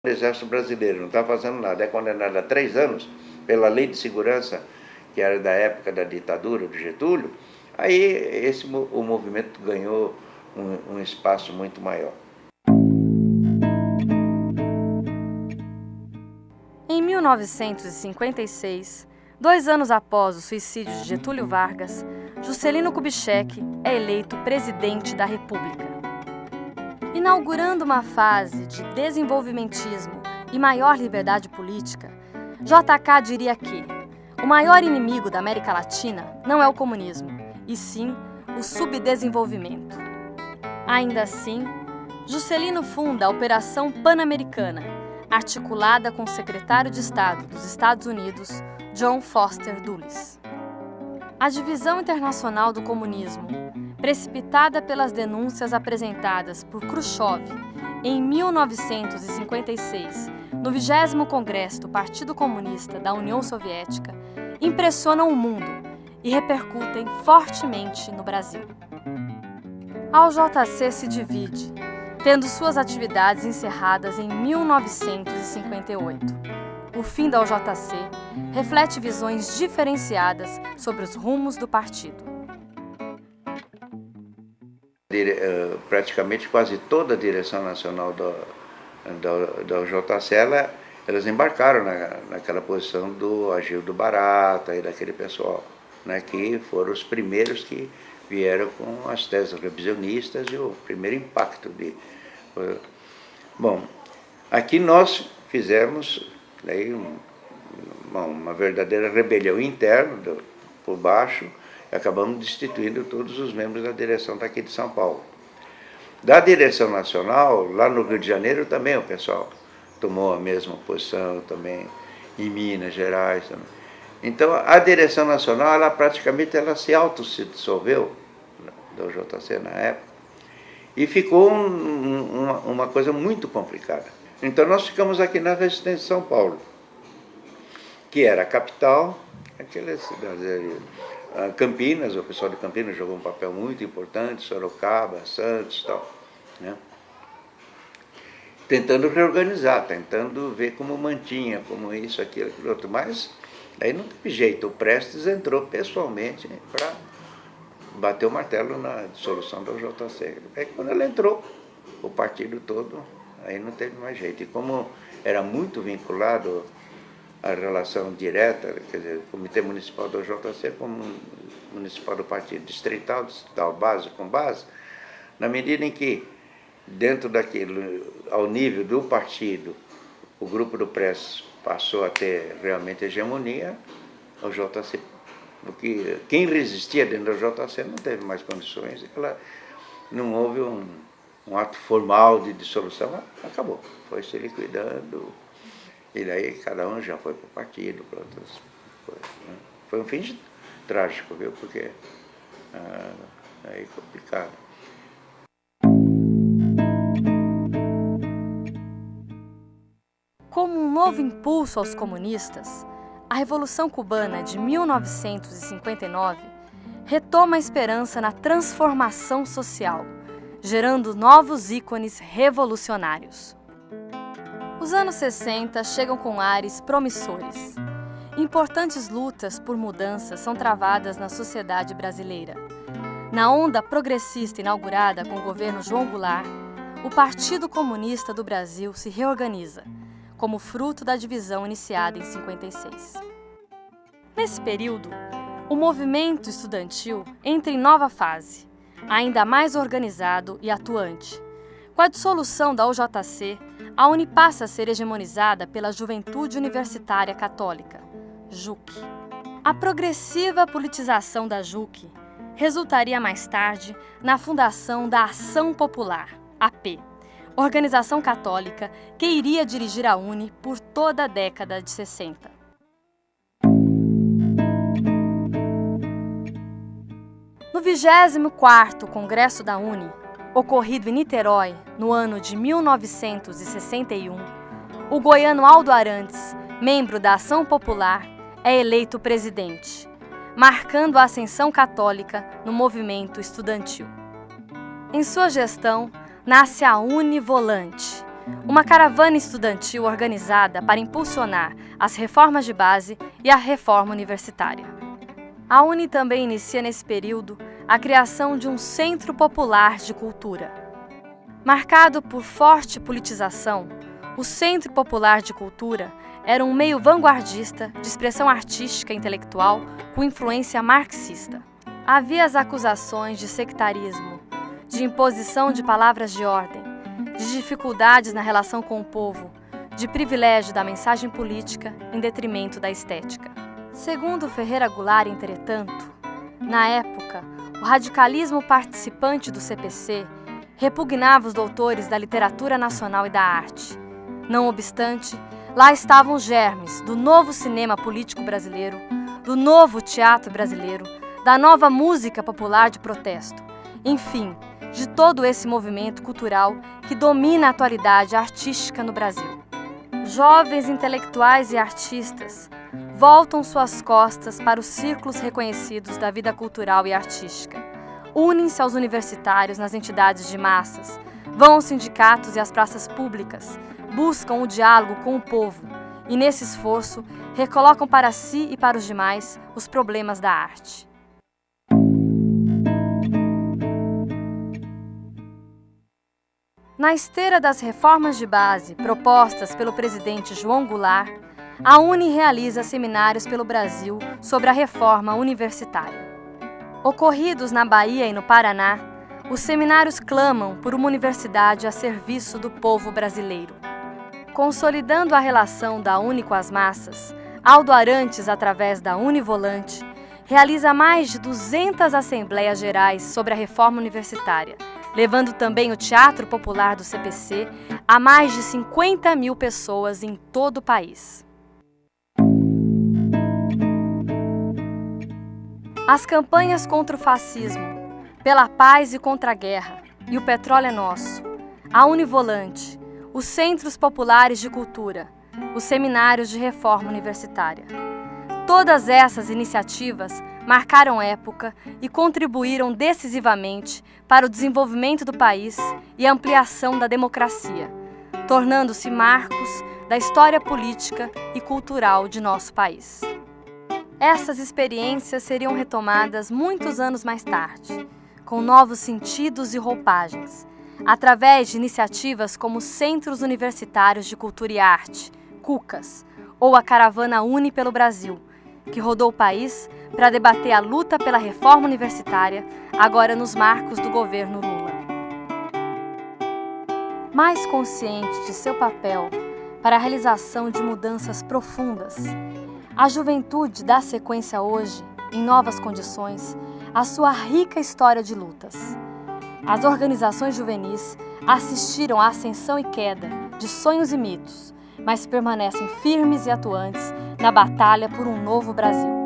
O Exército Brasileiro não está fazendo nada, é condenado a 3 anos pela Lei de Segurança, que era da época da ditadura do Getúlio. Aí o movimento ganhou um espaço muito maior. Em 1956, 2 anos após o suicídio de Getúlio Vargas, Juscelino Kubitschek é eleito presidente da República. Inaugurando uma fase de desenvolvimentismo e maior liberdade política, JK diria que o maior inimigo da América Latina não é o comunismo, e sim o subdesenvolvimento. Ainda assim, Juscelino funda a Operação Pan-Americana, articulada com o secretário de Estado dos Estados Unidos, John Foster Dulles. A divisão internacional do comunismo, precipitada pelas denúncias apresentadas por Khrushchev em 1956, no 20º Congresso do Partido Comunista da União Soviética, impressionam o mundo e repercutem fortemente no Brasil. A OJC se divide, tendo suas atividades encerradas em 1958. O fim da OJC reflete visões diferenciadas sobre os rumos do partido. Praticamente quase toda a direção nacional da OJC, elas embarcaram naquela posição do Agildo Barata e daquele pessoal, né, que foram os primeiros que vieram com as teses revisionistas e o primeiro impacto de... Bom, aqui nós fizemos uma verdadeira rebelião interna por baixo e acabamos destituindo todos os membros da direção daqui de São Paulo. Da direção nacional, lá no Rio de Janeiro também o pessoal tomou a mesma posição, também em Minas Gerais também. Então a direção nacional, ela praticamente se dissolveu da OJC na época e ficou uma coisa muito complicada. Então nós ficamos aqui na Resistência de São Paulo, que era a capital, aquelas cidades ali. Campinas, o pessoal de Campinas jogou um papel muito importante, Sorocaba, Santos e tal, né? Tentando reorganizar, tentando ver como mantinha, como isso, aquilo, aquilo outro, mas aí não teve jeito, o Prestes entrou pessoalmente para bater o martelo na dissolução da OJC. Aí quando ela entrou, o partido todo, aí não teve mais jeito. E como era muito vinculado à relação direta, quer dizer, o Comitê Municipal da OJC como municipal do partido, distrital, base com base, na medida em que, dentro daquilo, ao nível do partido, o grupo do Prestes passou a ter realmente hegemonia, a OJC, porque quem resistia dentro da OJC não teve mais condições, não houve um ato formal de dissolução, acabou, foi se liquidando, e daí cada um já foi para o partido, para outras coisas, né? Foi um fim trágico, viu, porque aí é complicado. Como um novo impulso aos comunistas, a Revolução Cubana de 1959 retoma a esperança na transformação social, gerando novos ícones revolucionários. Os anos 60 chegam com ares promissores. Importantes lutas por mudanças são travadas na sociedade brasileira. Na onda progressista inaugurada com o governo João Goulart, o Partido Comunista do Brasil se reorganiza, como fruto da divisão iniciada em 56. Nesse período, o movimento estudantil entra em nova fase, ainda mais organizado e atuante. Com a dissolução da OJC, a UNE passa a ser hegemonizada pela Juventude Universitária Católica, JUC. A progressiva politização da JUC resultaria mais tarde na fundação da Ação Popular, AP, organização católica que iria dirigir a UNE por toda a década de 60. No 24º Congresso da UNE, ocorrido em Niterói no ano de 1961, o goiano Aldo Arantes, membro da Ação Popular, é eleito presidente, marcando a ascensão católica no movimento estudantil. Em sua gestão, nasce a UNE Volante, uma caravana estudantil organizada para impulsionar as reformas de base e a reforma universitária. A UNE também inicia nesse período a criação de um Centro Popular de Cultura. Marcado por forte politização, o Centro Popular de Cultura era um meio vanguardista de expressão artística e intelectual com influência marxista. Havia as acusações de sectarismo, de imposição de palavras de ordem, de dificuldades na relação com o povo, de privilégio da mensagem política em detrimento da estética. Segundo Ferreira Goulart, entretanto, na época, o radicalismo participante do CPC repugnava os doutores da literatura nacional e da arte. Não obstante, lá estavam os germes do novo cinema político brasileiro, do novo teatro brasileiro, da nova música popular de protesto, enfim, de todo esse movimento cultural que domina a atualidade artística no Brasil. Jovens intelectuais e artistas voltam suas costas para os círculos reconhecidos da vida cultural e artística. Unem-se aos universitários nas entidades de massas, vão aos sindicatos e às praças públicas, buscam o diálogo com o povo e, nesse esforço, recolocam para si e para os demais os problemas da arte. Na esteira das reformas de base propostas pelo presidente João Goulart, a UNE realiza seminários pelo Brasil sobre a reforma universitária. Ocorridos na Bahia e no Paraná, os seminários clamam por uma universidade a serviço do povo brasileiro. Consolidando a relação da UNE com as massas, Aldo Arantes, através da Univolante, realiza mais de 200 assembleias gerais sobre a reforma universitária, levando também o Teatro Popular do CPC a mais de 50 mil pessoas em todo o país. As campanhas contra o fascismo, pela paz e contra a guerra, e o petróleo é nosso, a Univolante, os Centros Populares de Cultura, os Seminários de Reforma Universitária. Todas essas iniciativas marcaram época e contribuíram decisivamente para o desenvolvimento do país e a ampliação da democracia, tornando-se marcos da história política e cultural de nosso país. Essas experiências seriam retomadas muitos anos mais tarde, com novos sentidos e roupagens, através de iniciativas como os Centros Universitários de Cultura e Arte, CUCAS, ou a Caravana UNE pelo Brasil, que rodou o país para debater a luta pela reforma universitária, agora nos marcos do governo Lula. Mais consciente de seu papel para a realização de mudanças profundas, a juventude dá sequência hoje, em novas condições, à sua rica história de lutas. As organizações juvenis assistiram à ascensão e queda de sonhos e mitos, mas permanecem firmes e atuantes na batalha por um novo Brasil.